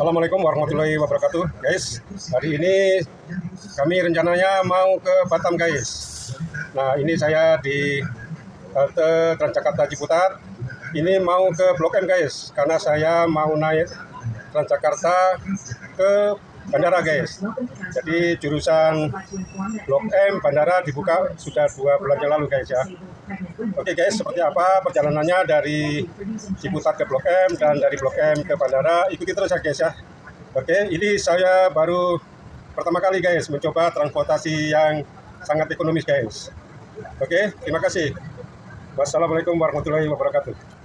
Assalamualaikum warahmatullahi wabarakatuh, guys. Hari ini kami rencananya mau ke Batam, guys. Nah, ini saya di halte Transjakarta Ciputat. Ini mau ke Blok M, guys, karena saya mau naik Transjakarta ke bandara, guys. Jadi jurusan Blok M bandara dibuka sudah 2 bulan yang lalu, guys, ya. Oke, guys, seperti apa perjalanannya dari Ciputat ke Blok M dan dari Blok M ke bandara, ikuti terus ya, guys, ya. Oke, ini saya baru pertama kali, guys, mencoba transportasi yang sangat ekonomis, guys. Oke, terima kasih. Wassalamualaikum warahmatullahi wabarakatuh.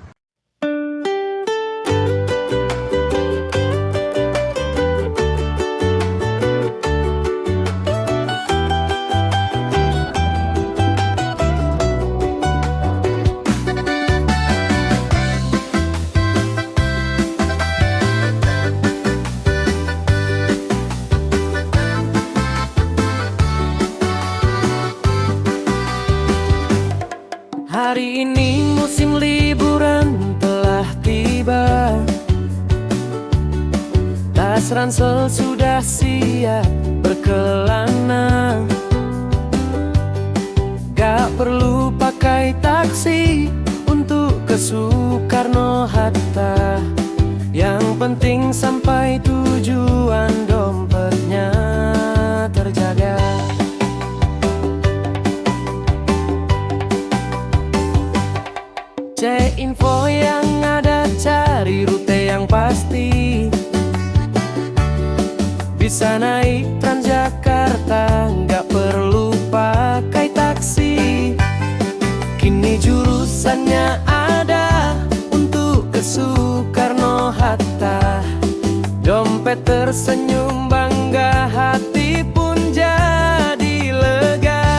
Hari ini musim liburan telah tiba. Tas ransel sudah siap berkelana. Gak perlu pakai taksi untuk ke Soekarno-Hatta. Yang penting sampai tujuan dompetnya terjaga. Cek info yang ada, cari rute yang pasti. Bisa naik Transjakarta, nggak perlu pakai taksi. Kini jurusannya ada untuk ke Soekarno-Hatta. Dompet tersenyum bangga, hati pun jadi lega.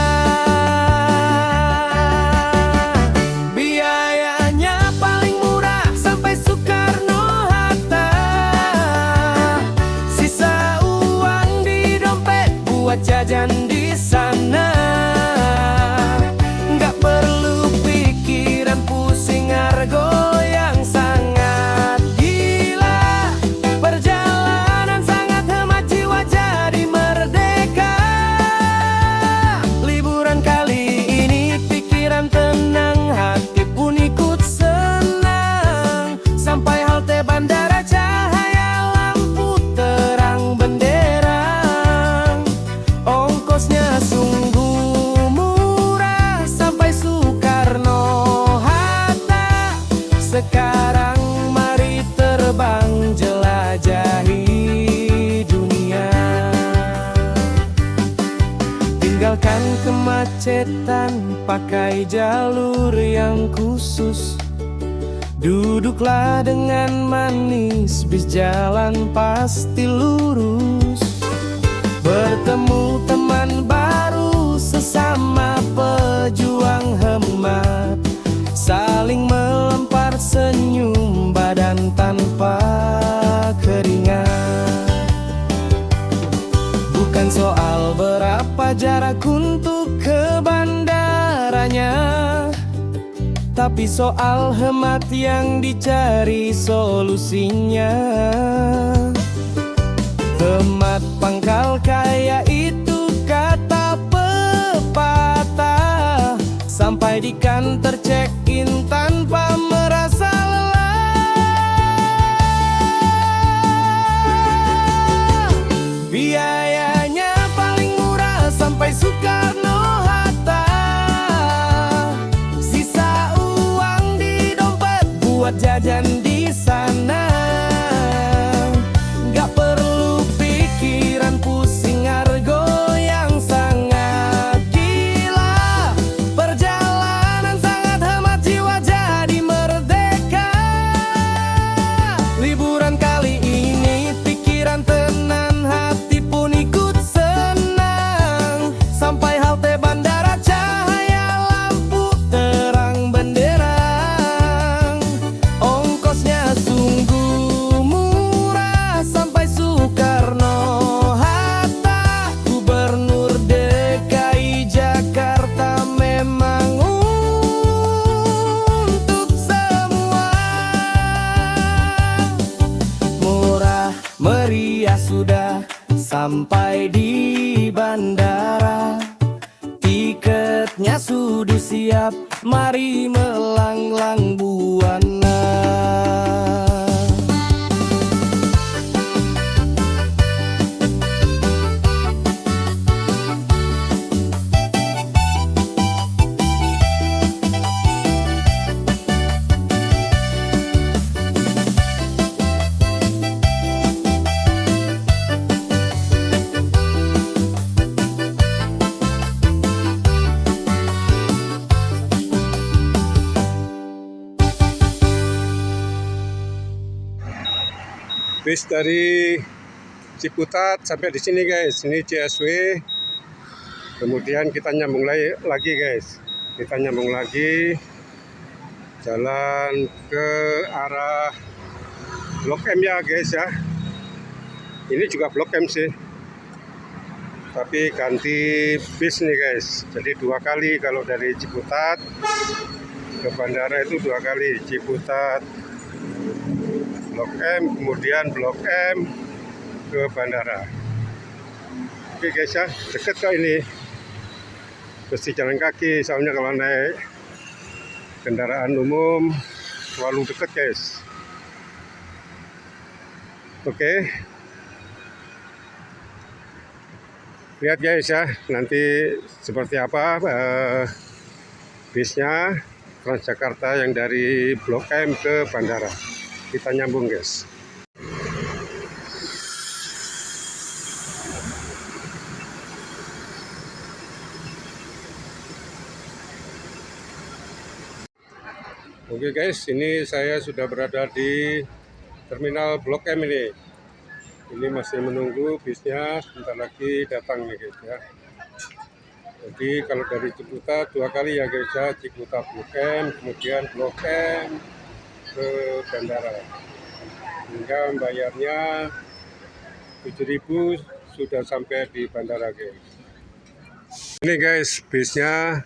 Buat jajan di sana, nggak perlu pikiran pusing argo yang sangat gila. Perjalanan sangat hemat jiwa jadi merdeka. Liburan kali ini pikiran tenang, hati pun ikut senang. Sampai halte bandara cahaya lampu terang bendera. Ongkosnya sungguh murah sampai Soekarno-Hatta. Sekarang mari terbang jelajahi dunia. Tinggalkan kemacetan, pakai jalur yang khusus. Duduklah dengan manis, bis jalan pasti lurus. Bertemu teman baru, sesama pejuang hemat. Saling melempar senyum, badan tanpa keringat. Bukan soal berapa jarak untuk ke bandaranya, tapi soal hemat yang dicari solusinya. Hemat pangkal kaya itu kata pepatah. Sampai di kantor check-in tanpa merasa lelah. Biayanya paling murah sampai Soekarno-Hatta. Sisa uang di dompet buat jajan di sana. Gak perlu pikiran pusing argo yang sangat gila. Perjalanan sangat hemat jiwa jadi merdeka. Liburan kali ini pikiran tenang, hati pun ikut senang. Sampai halte bandara cahaya lampu terang benderang. Ongkos Sampai di bandara, tiketnya sudah siap, mari melanglang buana. Bis dari Ciputat sampai di sini guys, ini CSW. Kemudian kita nyambung lagi guys, kita nyambung lagi jalan ke arah Blok M ya guys ya. Ini juga Blok M sih, tapi ganti bis nih guys. Jadi 2 kali kalau dari Ciputat ke bandara itu 2 kali, Ciputat Blok M, kemudian Blok M ke bandara. Oke guys ya, deket kok ini. Mesti jalan kaki, soalnya kalau naik kendaraan umum terlalu deket guys. Oke. Lihat guys ya, nanti seperti apa bisnya Transjakarta yang dari Blok M ke bandara. Kita nyambung guys. Oke guys, ini saya sudah berada di terminal Blok M ini. Ini masih menunggu bisnya, sebentar lagi datang nih guys ya. Jadi kalau dari Ciputat 2 kali ya guys ya, Ciputat Blok M, kemudian Blok M ke bandara. Hingga bayarnya 7.000 sudah sampai di bandara guys. Ini guys, bisnya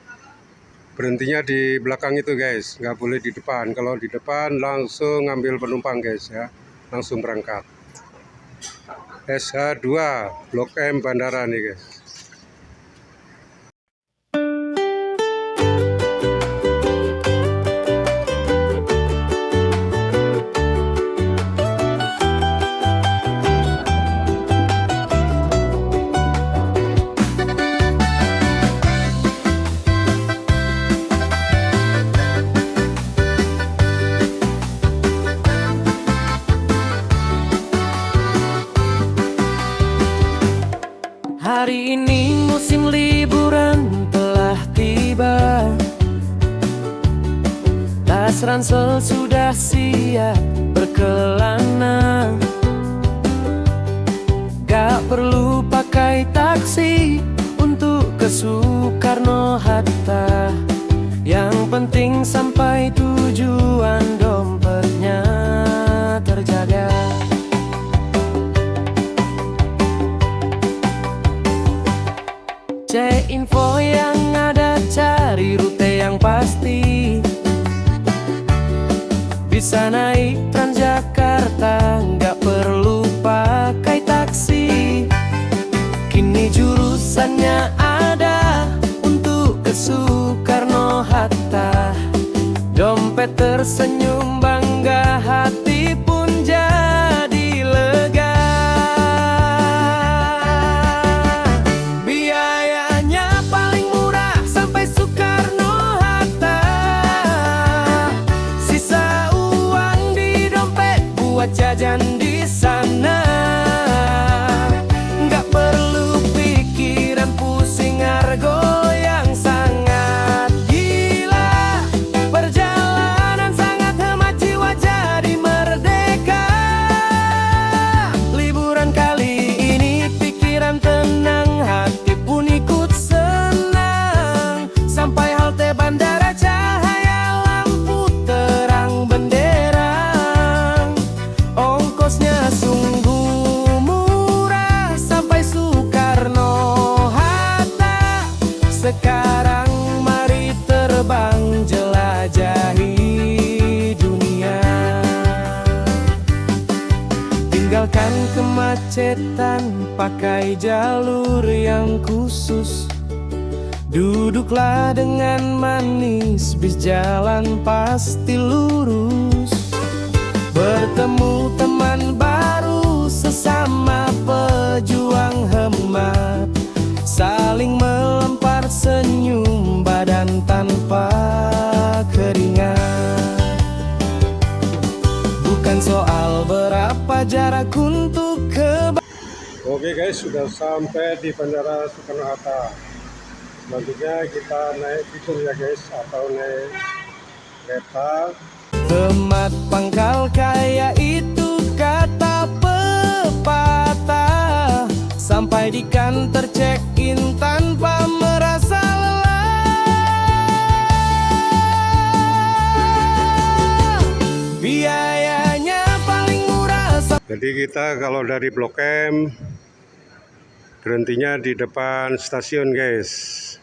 berhentinya di belakang itu guys, nggak boleh di depan. Kalau di depan langsung ngambil penumpang guys ya, langsung berangkat. SH2 Blok M bandara nih guys. Hari ini musim liburan telah tiba, tas ransel sudah siap berkelana. Gak perlu pakai taksi untuk ke Soekarno-Hatta. Yang penting sampai tujuan dompetnya terjaga. Cek info yang ada, cari rute yang pasti. Bisa naik Transjakarta, nggak perlu pakai taksi. Kini jurusannya ada untuk ke Soekarno-Hatta. Dompet tersenyum bangga, hati pun jadi lega. Jajan di sana, nggak perlu pikiran pusing argo yang sangat gila. Perjalanan sangat pakai jalur yang khusus. Duduklah dengan manis, bis jalan pasti lurus. Bertemu teman baru, sesama pejuang hemat, saling melempar senyum, badan tanpa keringat. Bukan soal berapa jarak untuk Oke guys, sudah sampai di Bandara Soekarno-Hatta. Selanjutnya kita naik fitur ya guys, atau naik kereta. Hemat pangkal kaya itu kata pepatah. Sampai di kantor check-in tanpa merasa lelah. Biayanya paling murah. Jadi kita kalau dari Blok M berhentinya di depan stasiun guys.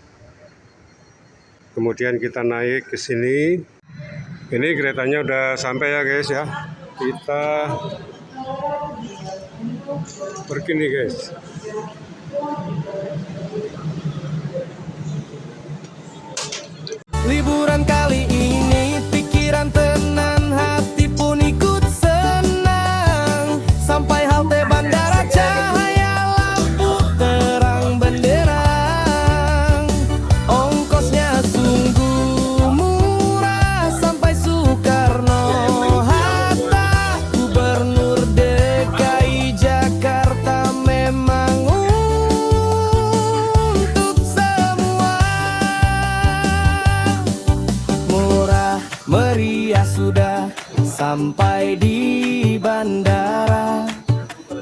Kemudian kita naik ke sini. Ini keretanya udah sampai ya guys ya. Kita pergi nih guys. Liburan kali ini pikiran tenang, hati pun ikut senang. Sampai halte bandara, cahaya lampu terang benderang. Ongkosnya sungguh murah sampai Soekarno-Hatta. Gubernur DKI Jakarta memang untuk semua. Murah meriah sudah sampai di bandara.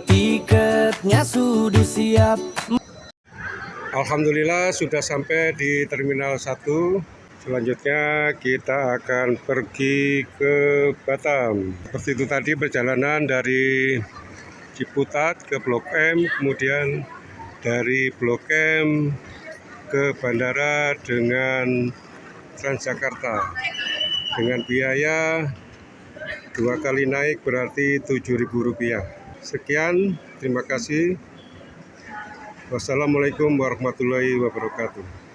Tiketnya sudah siap. Alhamdulillah sudah sampai di Terminal 1. Selanjutnya kita akan pergi ke Batam. Seperti itu tadi perjalanan dari Ciputat ke Blok M, kemudian dari Blok M ke bandara dengan Transjakarta. Dengan biaya 2 kali naik berarti Rp7.000. Sekian, terima kasih. Wassalamualaikum warahmatullahi wabarakatuh.